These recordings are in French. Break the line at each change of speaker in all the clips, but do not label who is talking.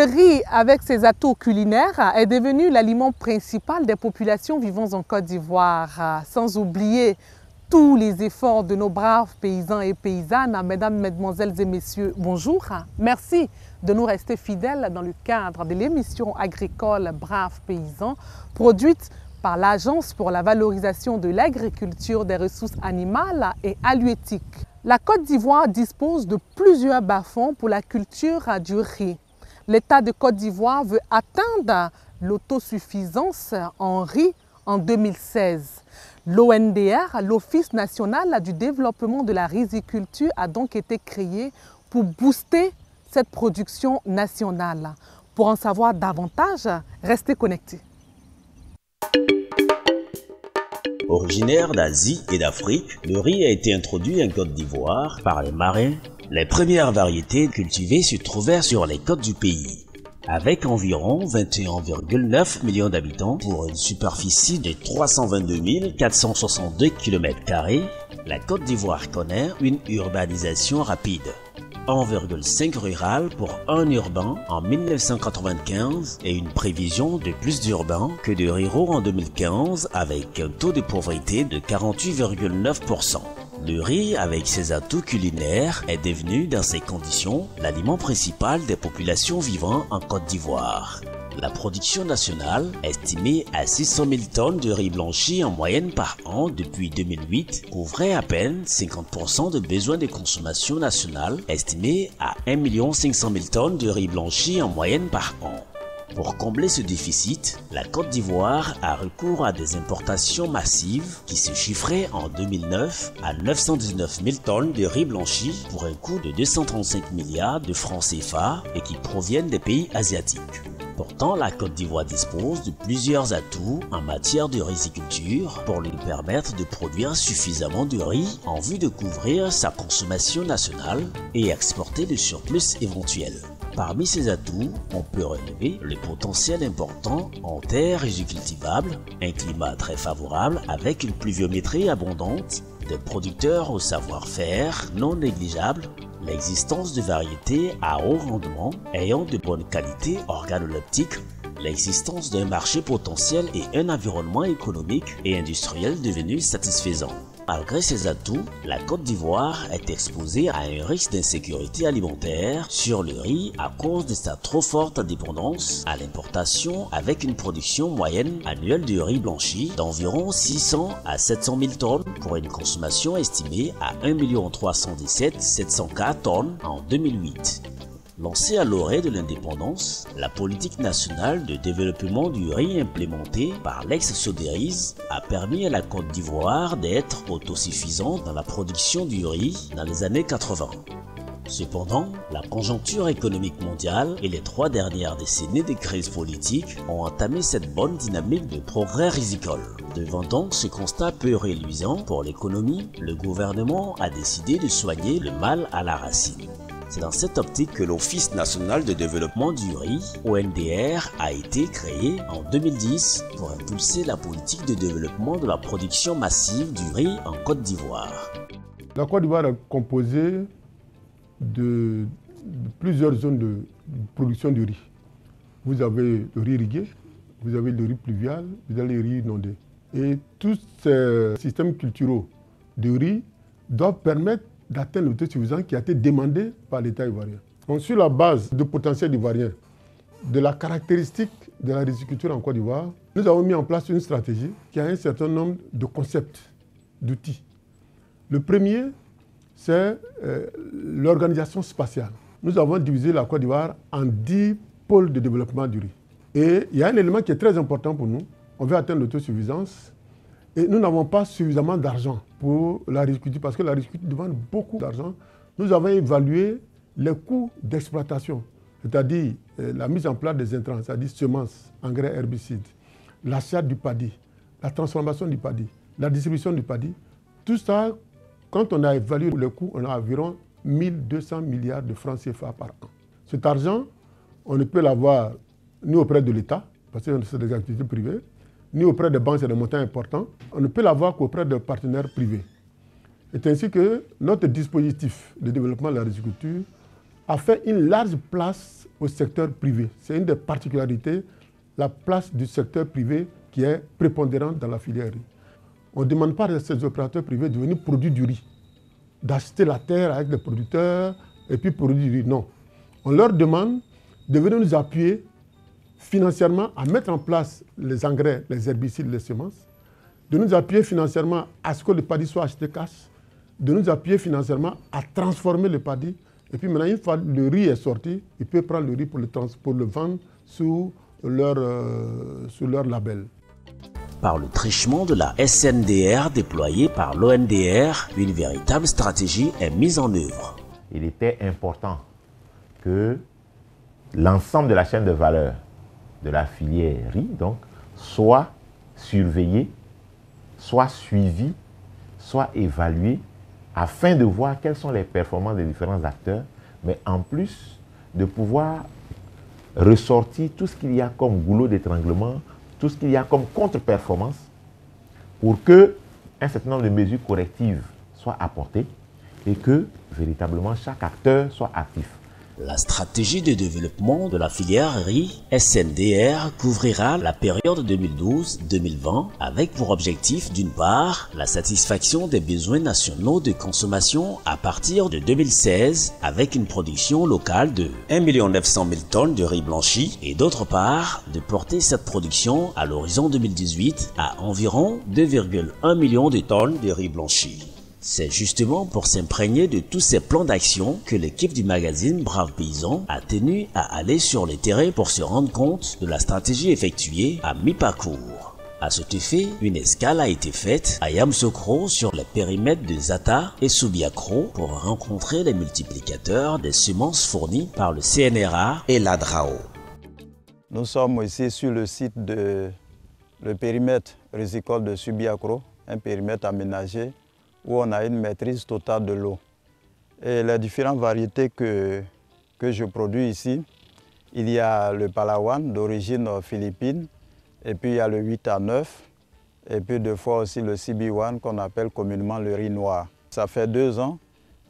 Le riz, avec ses atouts culinaires, est devenu l'aliment principal des populations vivant en Côte d'Ivoire, sans oublier tous les efforts de nos braves paysans et paysannes. Mesdames, Mesdemoiselles et Messieurs, bonjour. Merci de nous rester fidèles dans le cadre de l'émission agricole Braves Paysans, produite par l'Agence pour la valorisation de l'agriculture, des ressources animales et halieutiques. La Côte d'Ivoire dispose de plusieurs bas-fonds pour la culture du riz. L'État de Côte d'Ivoire veut atteindre l'autosuffisance en riz en 2016. L'ONDR, l'Office national du développement de la riziculture, a donc été créé pour booster cette production nationale. Pour en savoir davantage, restez connectés.
Originaire d'Asie et d'Afrique, le riz a été introduit en Côte d'Ivoire par les marins. Les premières variétés cultivées se trouvèrent sur les côtes du pays. Avec environ 21,9 millions d'habitants pour une superficie de 322 462 km², la Côte d'Ivoire connaît une urbanisation rapide. 1,5 rural pour 1 urbain en 1995 et une prévision de plus d'urbains que de ruraux en 2015 avec un taux de pauvreté de 48,9%. Le riz, avec ses atouts culinaires, est devenu dans ces conditions l'aliment principal des populations vivant en Côte d'Ivoire. La production nationale, estimée à 600 000 tonnes de riz blanchi en moyenne par an depuis 2008, couvrait à peine 50% de besoins de consommation nationale, estimés à 1 500 000 tonnes de riz blanchi en moyenne par an. Pour combler ce déficit, la Côte d'Ivoire a recours à des importations massives qui se chiffraient en 2009 à 919 000 tonnes de riz blanchi pour un coût de 235 milliards de francs CFA et qui proviennent des pays asiatiques. Pourtant, la Côte d'Ivoire dispose de plusieurs atouts en matière de riziculture pour lui permettre de produire suffisamment de riz en vue de couvrir sa consommation nationale et exporter le surplus éventuel. Parmi ces atouts, on peut relever le potentiel important en terres rizicultivables, un climat très favorable avec une pluviométrie abondante, des producteurs au savoir-faire non négligeable, l'existence de variétés à haut rendement ayant de bonnes qualités organoleptiques, l'existence d'un marché potentiel et un environnement économique et industriel devenu satisfaisant. Malgré ces atouts, la Côte d'Ivoire est exposée à un risque d'insécurité alimentaire sur le riz à cause de sa trop forte dépendance à l'importation avec une production moyenne annuelle de riz blanchi d'environ 600 à 700 000 tonnes pour une consommation estimée à 1 317 704 tonnes en 2008. Lancée à l'orée de l'indépendance, la politique nationale de développement du riz implémentée par l'ex-Soderiz a permis à la Côte d'Ivoire d'être autosuffisante dans la production du riz dans les années 80. Cependant, la conjoncture économique mondiale et les 3 dernières décennies de crise politique ont entamé cette bonne dynamique de progrès rizicole. Devant donc ce constat peu réluisant pour l'économie, le gouvernement a décidé de soigner le mal à la racine. C'est dans cette optique que l'Office national de développement du riz, ONDR, a été créé en 2010 pour impulser la politique de développement de la production massive du riz en Côte d'Ivoire.
La Côte d'Ivoire est composée de plusieurs zones de production de riz. Vous avez le riz irrigué, vous avez le riz pluvial, vous avez le riz inondé. Et tous ces systèmes culturaux de riz doivent permettre d'atteindre l'autosuffisance qui a été demandée par l'État ivoirien. Donc, sur la base du potentiel ivoirien, de la caractéristique de la riziculture en Côte d'Ivoire, nous avons mis en place une stratégie qui a un certain nombre de concepts, d'outils. Le premier, c'est l'organisation spatiale. Nous avons divisé la Côte d'Ivoire en 10 pôles de développement du riz. Et il y a un élément qui est très important pour nous. On veut atteindre l'autosuffisance. Et nous n'avons pas suffisamment d'argent pour la riziculture parce que la riziculture demande beaucoup d'argent. Nous avons évalué les coûts d'exploitation, c'est-à-dire la mise en place des intrants, c'est-à-dire semences, engrais, herbicides, l'achat du paddy, la transformation du paddy, la distribution du paddy. Tout ça, quand on a évalué le coût, on a environ 1200 milliards de francs CFA par an. Cet argent, on ne peut l'avoir ni auprès de l'État, parce que c'est des activités privées, ni auprès des banques, c'est des montants importants. On ne peut l'avoir qu'auprès de partenaires privés. C'est ainsi que notre dispositif de développement de la riziculture a fait une large place au secteur privé. C'est une des particularités, la place du secteur privé qui est prépondérante dans la filière riz. On ne demande pas à ces opérateurs privés de venir produire du riz, d'acheter la terre avec les producteurs et puis produire du riz. Non. On leur demande de venir nous appuyer financièrement à mettre en place les engrais, les herbicides, les semences, de nous appuyer financièrement à ce que le paddy soit acheté cash, de nous appuyer financièrement à transformer le paddy. Et puis maintenant, une fois le riz est sorti, ils peuvent prendre le riz pour le vendre sous leur label.
Par le truchement de la SNDR déployée par l'ONDR, une véritable stratégie est mise en œuvre.
Il était important que l'ensemble de la chaîne de valeur de la filière riz donc, soit surveillé, soit suivi, soit évalué, afin de voir quelles sont les performances des différents acteurs, mais en plus de pouvoir ressortir tout ce qu'il y a comme goulot d'étranglement, tout ce qu'il y a comme contre-performance, pour que un certain nombre de mesures correctives soient apportées et que véritablement chaque acteur soit actif.
La stratégie de développement de la filière riz SNDR couvrira la période 2012-2020 avec pour objectif d'une part la satisfaction des besoins nationaux de consommation à partir de 2016 avec une production locale de 1 900 000 tonnes de riz blanchi et d'autre part de porter cette production à l'horizon 2018 à environ 2,1 millions de tonnes de riz blanchi. C'est justement pour s'imprégner de tous ces plans d'action que l'équipe du magazine Brave Paysan a tenu à aller sur le terrain pour se rendre compte de la stratégie effectuée à mi-parcours. À cet effet, une escale a été faite à Yamoussoukro sur les périmètres de Zata et Subiakro pour rencontrer les multiplicateurs des semences fournies par le CNRA et l'ADRAO.
Nous sommes ici sur le site de le périmètre risicole de Subiakro, un périmètre aménagé où on a une maîtrise totale de l'eau. Et les différentes variétés que je produis ici, il y a le Palawan d'origine philippine, et puis il y a le 8 à 9, et puis deux fois aussi le CB1 qu'on appelle communément le riz noir. Ça fait 2 ans,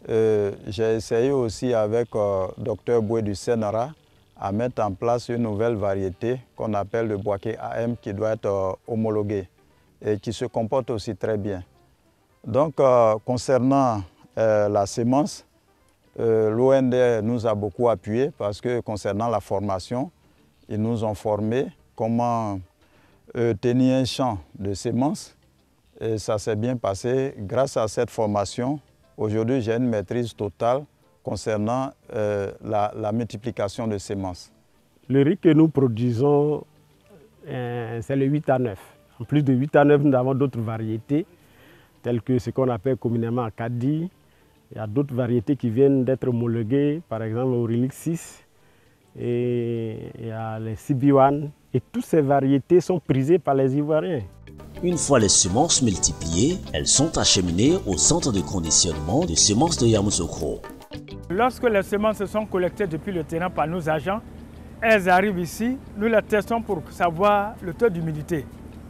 j'ai essayé aussi avec Dr Boué du CNRA à mettre en place une nouvelle variété qu'on appelle le Boaké AM qui doit être homologué et qui se comporte aussi très bien. Donc, concernant la sémence, l'OND nous a beaucoup appuyé parce que concernant la formation, ils nous ont formés comment tenir un champ de sémences et ça s'est bien passé. Grâce à cette formation, aujourd'hui j'ai une maîtrise totale concernant la multiplication de sémences.
Le riz que nous produisons, c'est le 8 à 9. En plus de 8 à 9, nous avons d'autres variétés, telles que ce qu'on appelle communément Acadie. Il y a d'autres variétés qui viennent d'être homologuées, par exemple Aurélix 6, et il y a les CB1. Et toutes ces variétés sont prisées par les Ivoiriens.
Une fois les semences multipliées, elles sont acheminées au centre de conditionnement de semences de Yamoussoukro.
Lorsque les semences sont collectées depuis le terrain par nos agents, elles arrivent ici, nous les testons pour savoir le taux d'humidité.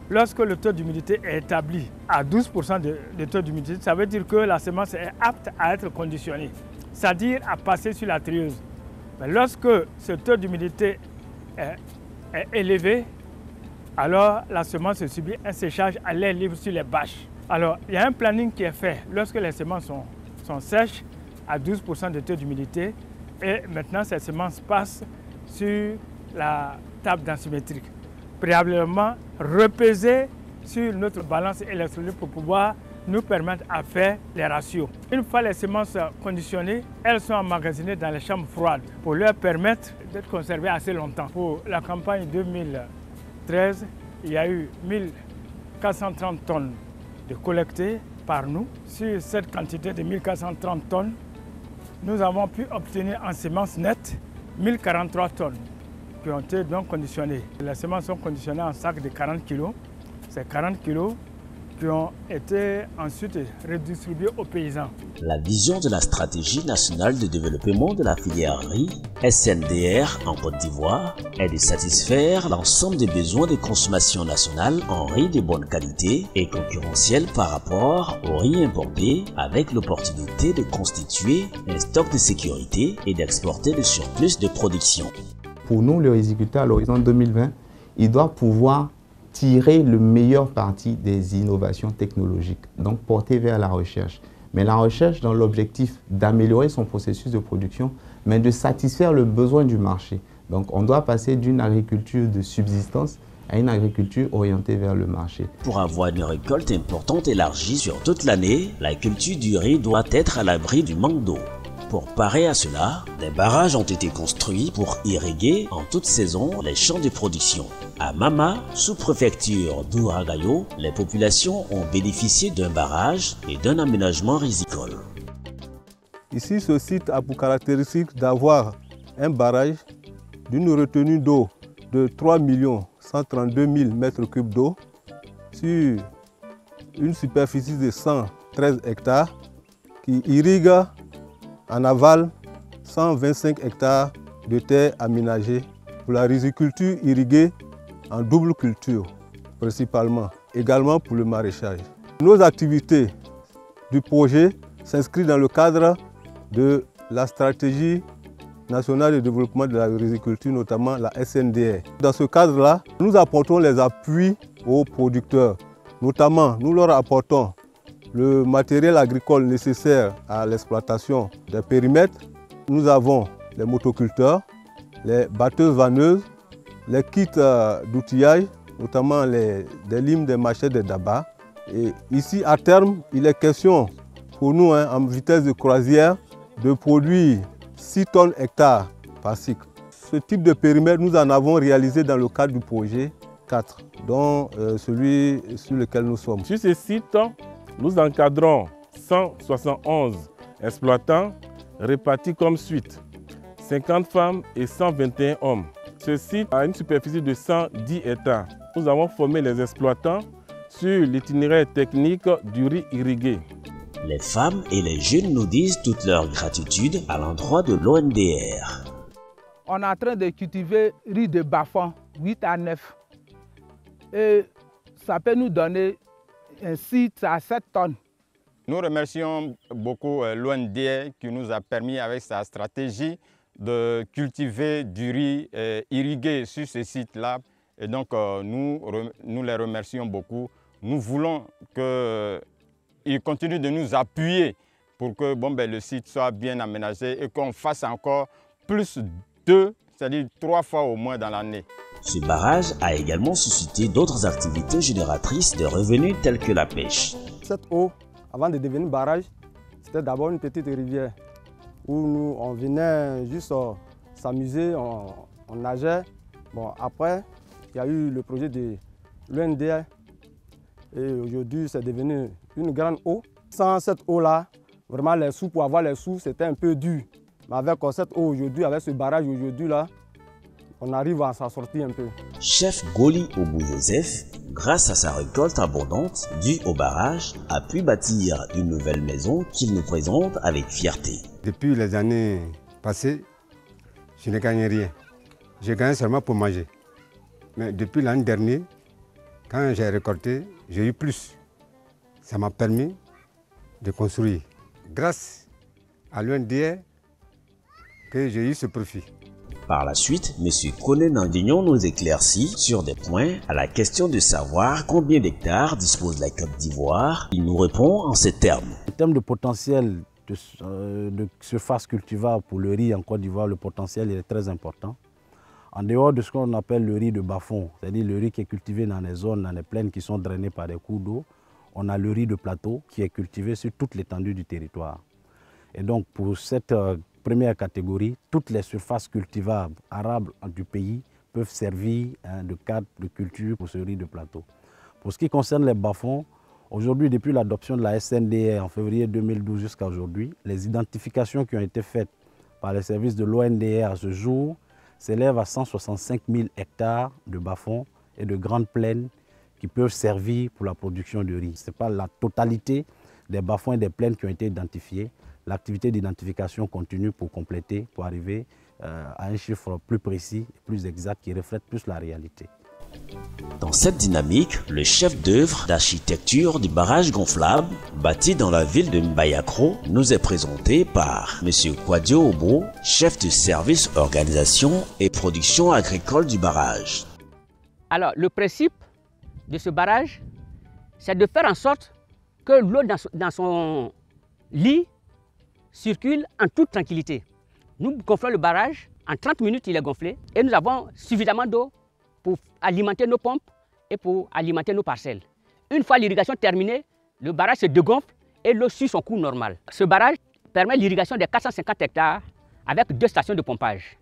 Lorsque le taux d'humidité est établi à 12% de taux d'humidité, ça veut dire que la semence est apte à être conditionnée, c'est-à-dire à passer sur la trieuse. Mais lorsque ce taux d'humidité est élevé, alors la semence subit un séchage à l'air libre sur les bâches. Alors, il y a un planning qui est fait lorsque les semences sont sèches à 12% de taux d'humidité et maintenant ces semences passent sur la table densimétrique. Préalablement repaiser sur notre balance électronique pour pouvoir nous permettre à faire les ratios. Une fois les semences conditionnées, elles sont emmagasinées dans les chambres froides pour leur permettre d'être conservées assez longtemps. Pour la campagne 2013, il y a eu 1430 tonnes de collectées par nous. Sur cette quantité de 1430 tonnes, nous avons pu obtenir en semences nettes 1043 tonnes qui ont été donc conditionnées. Les semences sont conditionnées en sacs de 40 kg. C'est 40 kg qui ont été ensuite redistribués aux paysans.
La vision de la stratégie nationale de développement de la filière riz, SNDR en Côte d'Ivoire, est de satisfaire l'ensemble des besoins de consommation nationale en riz de bonne qualité et concurrentiel par rapport au riz importé, avec l'opportunité de constituer un stock de sécurité et d'exporter le surplus de production.
Pour nous, le riziculteur à l'horizon 2020, il doit pouvoir tirer le meilleur parti des innovations technologiques, donc porter vers la recherche. Mais la recherche dans l'objectif d'améliorer son processus de production, mais de satisfaire le besoin du marché. Donc on doit passer d'une agriculture de subsistance à une agriculture orientée vers le marché.
Pour avoir une récolte importante élargie sur toute l'année, la culture du riz doit être à l'abri du manque d'eau. Pour parer à cela, des barrages ont été construits pour irriguer en toute saison les champs de production. À Mama, sous-préfecture d'Ouragayo, les populations ont bénéficié d'un barrage et d'un aménagement risicole.
Ici, ce site a pour caractéristique d'avoir un barrage d'une retenue d'eau de 3 132 000 m3 d'eau sur une superficie de 113 hectares qui irrigue en aval 125 hectares de terres aménagées pour la riziculture irriguée en double culture principalement, également pour le maraîchage. Nos activités du projet s'inscrivent dans le cadre de la stratégie nationale de développement de la riziculture, notamment la SNDR. Dans ce cadre-là, nous apportons les appuis aux producteurs, notamment nous leur apportons le matériel agricole nécessaire à l'exploitation des périmètres. Nous avons les motoculteurs, les batteuses-vanneuses, les kits d'outillage, notamment des limes, des machettes, des dabas. Et ici, à terme, il est question pour nous, en vitesse de croisière, de produire 6 tonnes hectares par cycle. Ce type de périmètre, nous en avons réalisé dans le cadre du projet 4, dont celui sur lequel nous sommes.
Sur ce site, nous encadrons 171 exploitants répartis comme suite, 50 femmes et 121 hommes. Ce site a une superficie de 110 hectares. Nous avons formé les exploitants sur l'itinéraire technique du riz irrigué.
Les femmes et les jeunes nous disent toute leur gratitude à l'endroit de l'ONDR.
On est en train de cultiver riz de bas-fond, 8 à 9. Et ça peut nous donner un site à 7 tonnes.
Nous remercions beaucoup l'ONDR qui nous a permis avec sa stratégie de cultiver du riz irrigué sur ce site-là. Et donc nous les remercions beaucoup. Nous voulons qu'ils continuent de nous appuyer pour que le site soit bien aménagé et qu'on fasse encore plus de, c'est-à-dire 3 fois au moins dans l'année.
Ce barrage a également suscité d'autres activités génératrices de revenus telles que la pêche.
Cette eau, avant de devenir barrage, c'était d'abord une petite rivière où nous, on venait juste s'amuser, on nageait. Bon, après, il y a eu le projet de l'ONDR et aujourd'hui, c'est devenu une grande eau. Sans cette eau-là, vraiment, les sous, pour avoir les sous, c'était un peu dur. Mais avec cette eau aujourd'hui, avec ce barrage aujourd'hui, là, on arrive à s'en sortir un peu.
Chef Goli Obou-Joseph, grâce à sa récolte abondante due au barrage, a pu bâtir une nouvelle maison qu'il nous présente avec fierté.
Depuis les années passées, je ne gagnais rien. Je gagnais seulement pour manger. Mais depuis l'année dernière, quand j'ai récolté, j'ai eu plus. Ça m'a permis de construire. Grâce à l'ONDR que j'ai eu ce profit.
Par la suite, M. Kone Nandignon nous éclaircit sur des points à la question de savoir combien d'hectares dispose la Côte d'Ivoire. Il nous répond en ces termes.
En termes de potentiel de surface cultivable pour le riz en Côte d'Ivoire, le potentiel est très important. En dehors de ce qu'on appelle le riz de bas-fond, c'est-à-dire le riz qui est cultivé dans les zones, dans les plaines qui sont drainées par des cours d'eau, on a le riz de plateau qui est cultivé sur toute l'étendue du territoire. Et donc pour cette première catégorie, toutes les surfaces cultivables arables du pays peuvent servir de cadre de culture pour ce riz de plateau. Pour ce qui concerne les bas-fonds, aujourd'hui, depuis l'adoption de la SNDR en février 2012 jusqu'à aujourd'hui, les identifications qui ont été faites par les services de l'ONDR à ce jour s'élèvent à 165 000 hectares de bas-fonds et de grandes plaines
qui peuvent servir pour la production de riz. Ce n'est pas la totalité des bas-fonds et des plaines qui ont été identifiés. L'activité d'identification continue pour compléter, pour arriver à un chiffre plus précis, plus exact, qui reflète plus la réalité.
Dans cette dynamique, le chef d'œuvre d'architecture du barrage gonflable, bâti dans la ville de Mbayakro, nous est présenté par M. Kwadio Obo, chef de service organisation et production agricole du barrage.
Alors, le principe de ce barrage, c'est de faire en sorte que l'eau dans son lit circule en toute tranquillité. Nous gonflons le barrage, en 30 minutes il est gonflé et nous avons suffisamment d'eau pour alimenter nos pompes et pour alimenter nos parcelles. Une fois l'irrigation terminée, le barrage se dégonfle et l'eau suit son cours normal. Ce barrage permet l'irrigation des 450 hectares avec 2 stations de pompage.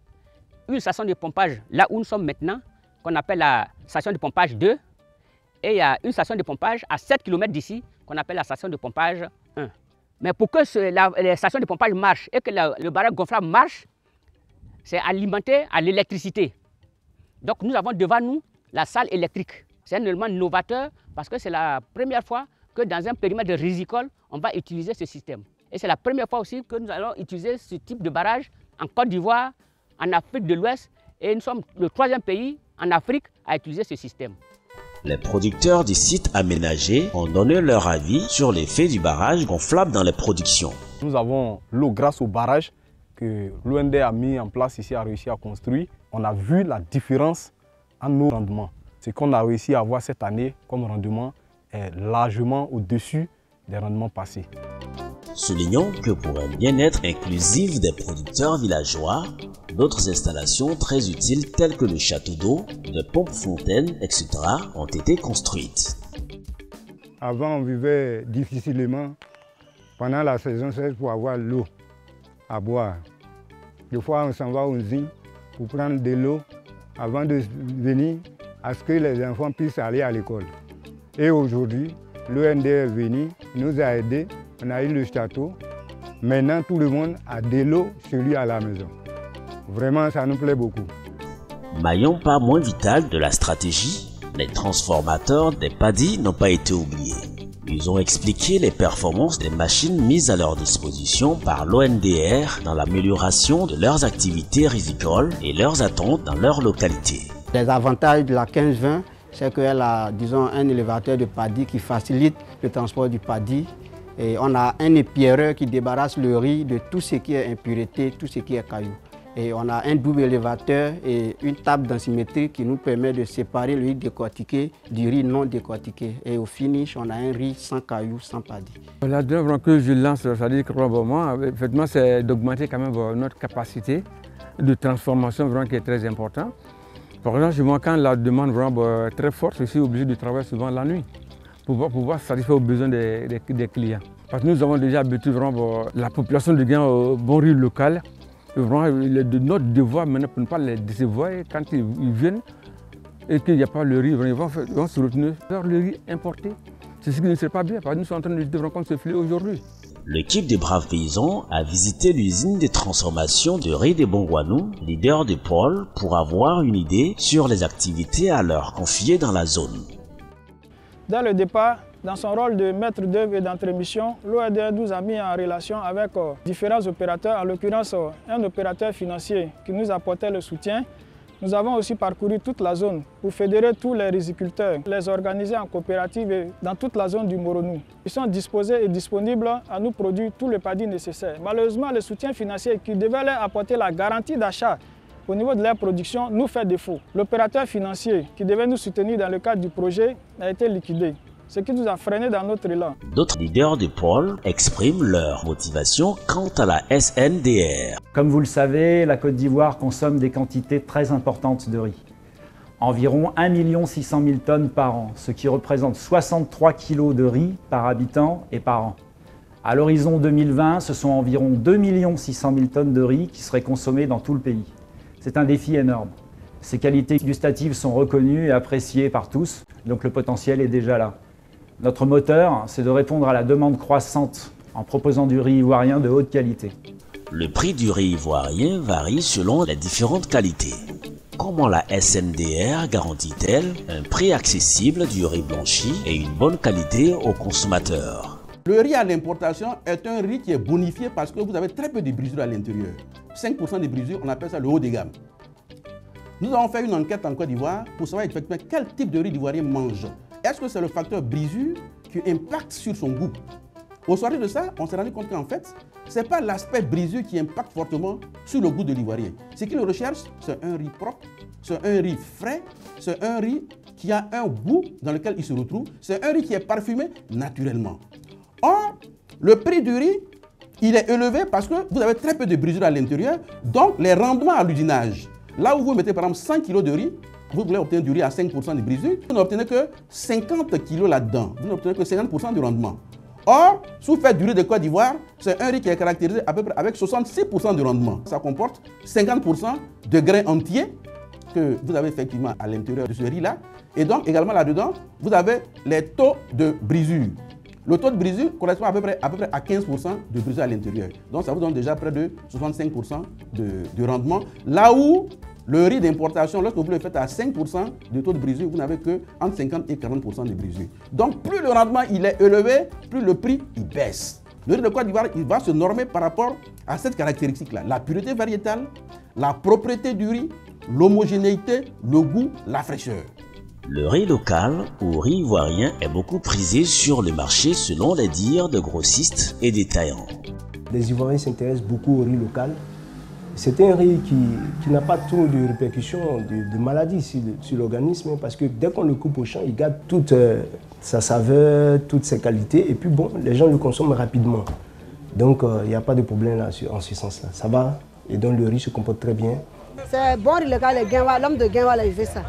Une station de pompage là où nous sommes maintenant, qu'on appelle la station de pompage 2, et il y a une station de pompage à 7 km d'ici, qu'on appelle la station de pompage 1. Mais pour que les stations de pompage marchent et que le barrage gonflable marche, c'est alimenté à l'électricité. Donc nous avons devant nous la salle électrique. C'est un élément novateur parce que c'est la première fois que dans un périmètre de risicole, on va utiliser ce système. Et c'est la première fois aussi que nous allons utiliser ce type de barrage en Côte d'Ivoire, en Afrique de l'Ouest, et nous sommes le 3e pays en Afrique à utiliser ce système.
Les producteurs du site aménagé ont donné leur avis sur l'effet du barrage gonflable dans les productions.
Nous avons l'eau grâce au barrage que l'OND a mis en place ici, a réussi à construire. On a vu la différence en nos rendements. Ce qu'on a réussi à avoir cette année comme rendement est largement au-dessus des rendements passés.
Soulignons que pour un bien-être inclusif des producteurs villageois, d'autres installations très utiles telles que le château d'eau, de pompes fontaines, etc. ont été construites.
Avant, on vivait difficilement pendant la saison sèche pour avoir l'eau à boire. Des fois, on s'en va aux îles pour prendre de l'eau avant de venir à ce que les enfants puissent aller à l'école. Et aujourd'hui, l'OND est venu, nous a aidés, on a eu le château. Maintenant, tout le monde a de l'eau chez lui à la maison. Vraiment, ça nous plaît beaucoup.
Maillon pas moins vital de la stratégie, les transformateurs des paddies n'ont pas été oubliés. Ils ont expliqué les performances des machines mises à leur disposition par l'ONDR dans l'amélioration de leurs activités rizicoles et leurs attentes dans leur localité.
Les avantages de la 1520, c'est qu'elle a, disons, un élévateur de paddy qui facilite le transport du paddy. Et on a un épierreur qui débarrasse le riz de tout ce qui est impureté, tout ce qui est cailloux. Et on a un double élévateur et une table densimétrique qui nous permet de séparer le riz décortiqué du riz non décortiqué. Et au finish, on a un riz sans cailloux, sans paddy.
La demande que je lance, c'est-à-dire que effectivement, c'est d'augmenter quand même notre capacité de transformation vraiment qui est très importante. Par exemple, moi, quand la demande vraiment très forte, je suis obligé de travailler souvent la nuit pour pouvoir satisfaire aux besoins des clients. Parce que nous avons déjà habitué vraiment la population de gagner au bon riz local. Vraiment, il est de notre devoir maintenant pour ne pas les décevoir quand ils viennent et qu'il n'y a pas le riz, ils vont se retourner vers le riz importé. C'est ce qui ne serait pas bien parce que nous sommes en train de vivre comme ce filet aujourd'hui.
L'équipe des braves paysans a visité l'usine de transformation de riz de Bongwanou, leader de pôle, pour avoir une idée sur les activités à leur confier dans la zone.
Dès le départ, dans son rôle de maître d'œuvre et d'entremission, l'ONDR nous a mis en relation avec différents opérateurs, en l'occurrence un opérateur financier qui nous apportait le soutien. Nous avons aussi parcouru toute la zone pour fédérer tous les riziculteurs, les organiser en coopérative dans toute la zone du Moronou. Ils sont disposés et disponibles à nous produire tout le paddy nécessaire. Malheureusement, le soutien financier qui devait leur apporter la garantie d'achat au niveau de leur production nous fait défaut. L'opérateur financier qui devait nous soutenir dans le cadre du projet a été liquidé, ce qui nous a freiné dans notre élan.
D'autres leaders de pôle expriment leur motivation quant à la SNDR.
Comme vous le savez, la Côte d'Ivoire consomme des quantités très importantes de riz. Environ 1 600 000 tonnes par an, ce qui représente 63 kg de riz par habitant et par an. À l'horizon 2020, ce sont environ 2 600 000 tonnes de riz qui seraient consommées dans tout le pays. C'est un défi énorme. Ces qualités gustatives sont reconnues et appréciées par tous, donc le potentiel est déjà là. Notre moteur, c'est de répondre à la demande croissante en proposant du riz ivoirien de haute qualité.
Le prix du riz ivoirien varie selon les différentes qualités. comment la SNDR garantit-elle un prix accessible du riz blanchi et une bonne qualité aux consommateurs?
Le riz à l'importation est un riz qui est bonifié parce que vous avez très peu de brisures à l'intérieur. 5% de brisures, on appelle ça le haut de gamme. Nous avons fait une enquête en Côte d'Ivoire pour savoir effectivement quel type de riz l'Ivoirien mange. Est-ce que c'est le facteur brisure qui impacte sur son goût? Au soir de ça, on s'est rendu compte qu'en fait, ce n'est pas l'aspect brisure qui impacte fortement sur le goût de l'Ivoirien. Ce qu'il recherche, c'est un riz propre, c'est un riz frais, c'est un riz qui a un goût dans lequel il se retrouve, c'est un riz qui est parfumé naturellement. Or, le prix du riz, il est élevé parce que vous avez très peu de brisure à l'intérieur, donc les rendements à l'usinage. Là où vous mettez par exemple 100 kg de riz, vous voulez obtenir du riz à 5% de brisure, vous n'obtenez que 50 kg là-dedans, vous n'obtenez que 50% de rendement. Or, si vous faites du riz de Côte d'Ivoire, c'est un riz qui est caractérisé à peu près avec 66% de rendement. Ça comporte 50% de grains entiers que vous avez effectivement à l'intérieur de ce riz-là. Et donc également là-dedans, vous avez les taux de brisure. Le taux de brisure correspond à peu près à 15% de brisure à l'intérieur. Donc ça vous donne déjà près de 65% de rendement. Là où le riz d'importation, lorsque vous le faites à 5% de taux de brisure, vous n'avez que entre 50 et 40% de brisure. Donc plus le rendement il est élevé, plus le prix il baisse. Le riz de Côte d'Ivoire, il va se normer par rapport à cette caractéristique-là. La pureté variétale, la propreté du riz, l'homogénéité, le goût, la fraîcheur.
Le riz local ou riz ivoirien est beaucoup prisé sur le marché selon les dires de grossistes et détaillants.
Les Ivoiriens s'intéressent beaucoup au riz local. C'est un riz qui n'a pas trop de répercussions de maladies sur l'organisme parce que dès qu'on le coupe au champ, il garde toute sa saveur, toutes ses qualités et puis bon, les gens le consomment rapidement. Donc il n'y a pas de problème là, en ce sens-là. Ça va et donc le riz se comporte très bien.
C'est bon riz local, l'homme de Guinwa, il veut ça.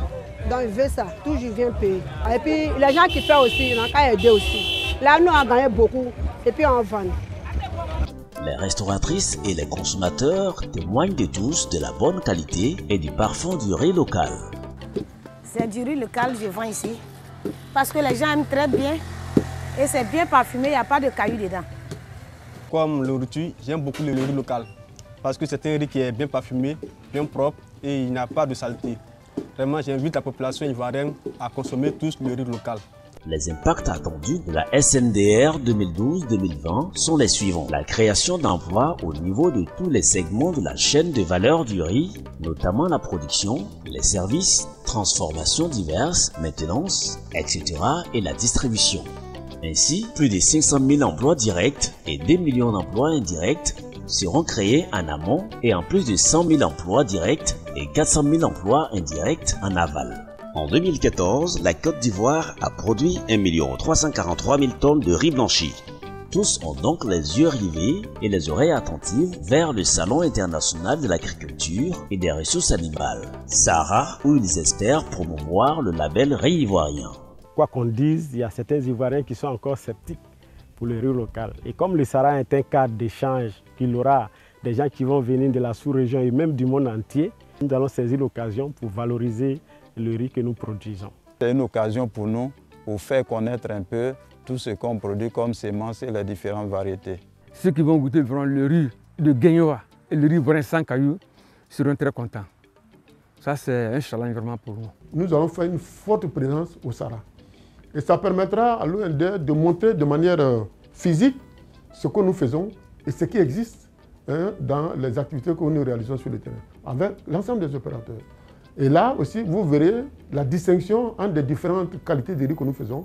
Donc il veut ça, toujours il vient payer. Et puis les gens qui font aussi, ils ont qu'à aider aussi. Là, nous on gagné beaucoup et puis on vend.
Les restauratrices et les consommateurs témoignent de tous de la bonne qualité et du parfum du riz local.
C'est du riz local que je vends ici parce que les gens aiment très bien et c'est bien parfumé, il n'y a pas de cailloux dedans.
Comme nourriture, j'aime beaucoup le riz local parce que c'est un riz qui est bien parfumé, bien propre et il n'y a pas de saleté. Vraiment, j'invite la population ivoirienne à consommer tous le riz local.
Les impacts attendus de la SNDR 2012-2020 sont les suivants. La création d'emplois au niveau de tous les segments de la chaîne de valeur du riz, notamment la production, les services, transformations diverses, maintenance, etc. et la distribution. Ainsi, plus de 500 000 emplois directs et 2 millions d'emplois indirects seront créés en amont et en plus de 100 000 emplois directs et 400 000 emplois indirects en aval. En 2014, la Côte d'Ivoire a produit 1 343 000 tonnes de riz blanchi. Tous ont donc les yeux rivés et les oreilles attentives vers le Salon international de l'agriculture et des ressources animales, SARA, où ils espèrent promouvoir le label riz ivoirien.
Quoi qu'on dise, il y a certains Ivoiriens qui sont encore sceptiques pour le riz local. Et comme le SARA est un cadre d'échange, qu'il aura des gens qui vont venir de la sous-région et même du monde entier, nous allons saisir l'occasion pour valoriser le riz que nous produisons.
C'est une occasion pour nous pour faire connaître un peu tout ce qu'on produit comme semences et les différentes variétés.
Ceux qui vont goûter le riz de Guinwa et le riz ivoirien sans cailloux seront très contents. Ça, c'est un challenge vraiment pour nous.
Nous allons faire une forte présence au SARA. Et ça permettra à l'OND de montrer de manière physique ce que nous faisons et ce qui existe dans les activités que nous réalisons sur le terrain, avec l'ensemble des opérateurs. Et là aussi, vous verrez la distinction entre les différentes qualités de riz que nous faisons,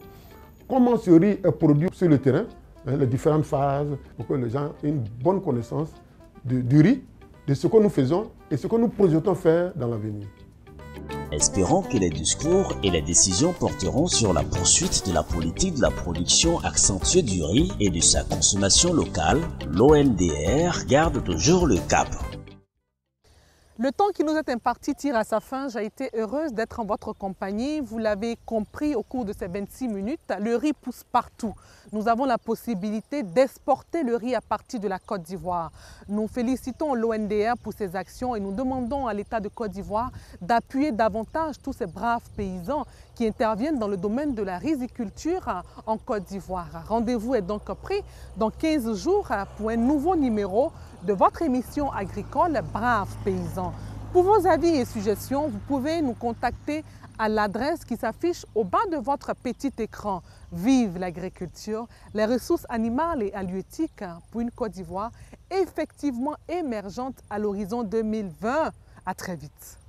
comment ce riz est produit sur le terrain, les différentes phases, pour que les gens aient une bonne connaissance du riz, de ce que nous faisons et ce que nous projetons faire dans l'avenir.
Espérons que les discours et les décisions porteront sur la poursuite de la politique de la production accentuée du riz et de sa consommation locale. L'ONDR garde toujours le cap.
Le temps qui nous est imparti tire à sa fin. J'ai été heureuse d'être en votre compagnie. Vous l'avez compris au cours de ces 26 minutes, le riz pousse partout. Nous avons la possibilité d'exporter le riz à partir de la Côte d'Ivoire. Nous félicitons l'ONDR pour ses actions et nous demandons à l'État de Côte d'Ivoire d'appuyer davantage tous ces braves paysans qui interviennent dans le domaine de la riziculture en Côte d'Ivoire. Rendez-vous est donc pris dans 15 jours pour un nouveau numéro de votre émission agricole Braves Paysans. Pour vos avis et suggestions, vous pouvez nous contacter à l'adresse qui s'affiche au bas de votre petit écran. Vive l'agriculture, les ressources animales et halieutiques pour une Côte d'Ivoire effectivement émergente à l'horizon 2020. À très vite.